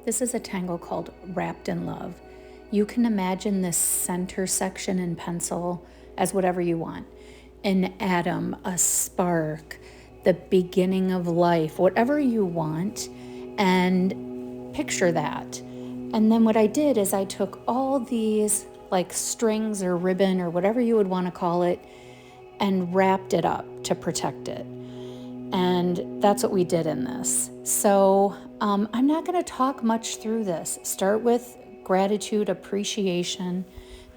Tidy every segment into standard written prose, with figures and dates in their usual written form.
This is a tangle called Wrapped in Love. You can imagine this center section in pencil as whatever you want. An atom, a spark, the beginning of life, whatever you want, and picture that. And then what I did is I took all these like strings or ribbon or whatever you would want to call it and wrapped it up to protect it. And that's what we did in this. So I'm not going to talk much through this. Start with gratitude, appreciation.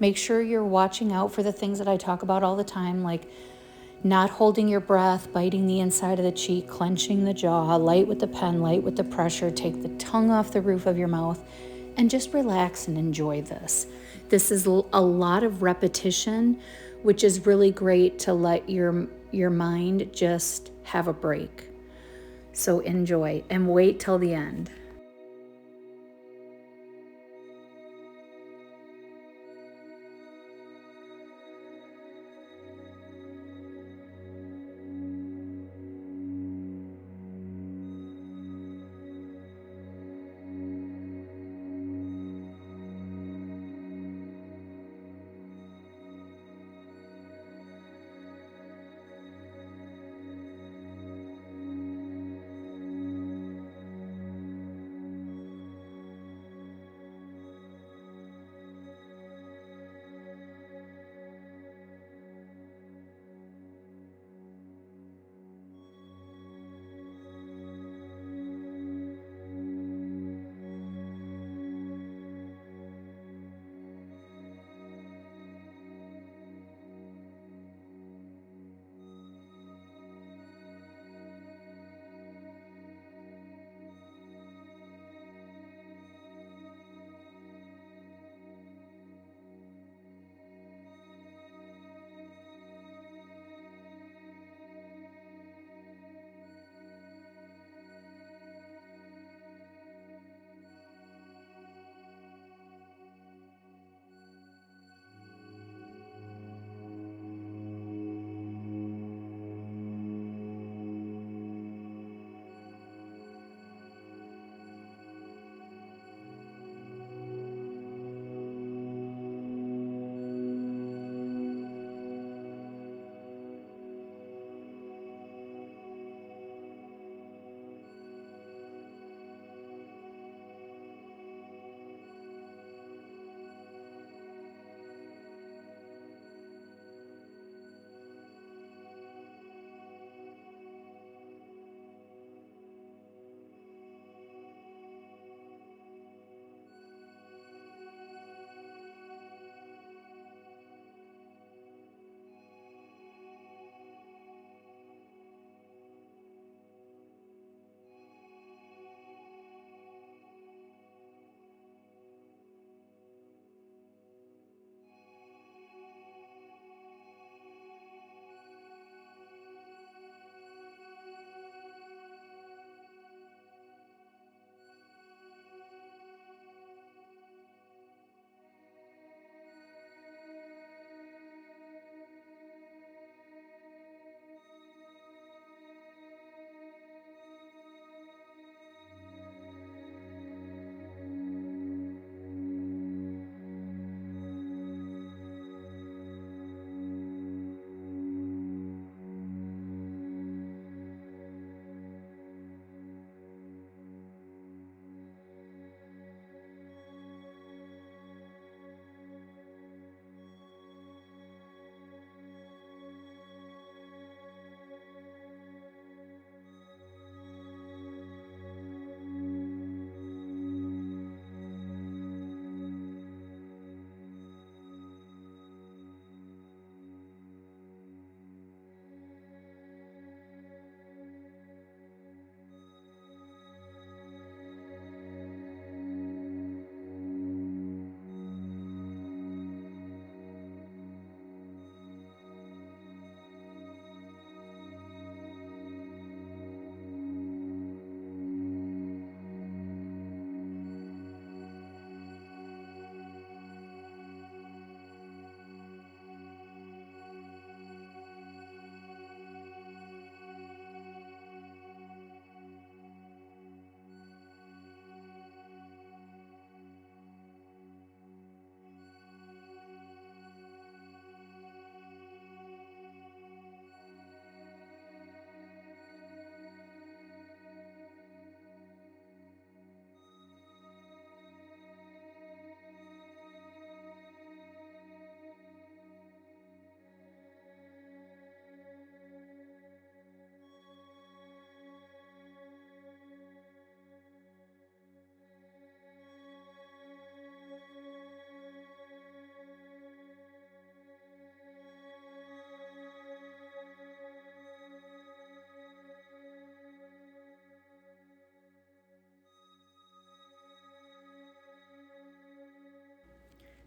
Make sure you're watching out for the things that I talk about all the time, like not holding your breath, biting the inside of the cheek, clenching the jaw, light with the pen, light with the pressure, take the tongue off the roof of your mouth, and just relax and enjoy this. This is a lot of repetition, which is really great to let your mind just have a break. So enjoy and wait till the end.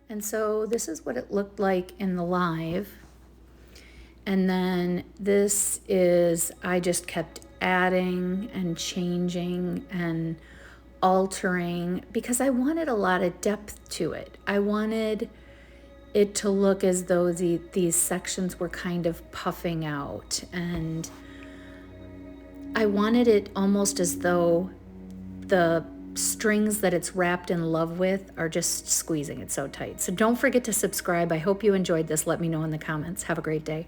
And so this is what it looked like in the live. And then this is, I just kept adding and changing and altering because I wanted a lot of depth to it. I wanted it to look as though these sections were kind of puffing out, and I wanted it almost as though the strings that it's wrapped in love with are just squeezing it so tight. So don't forget to subscribe. I hope you enjoyed this. Let me know in the comments. Have a great day.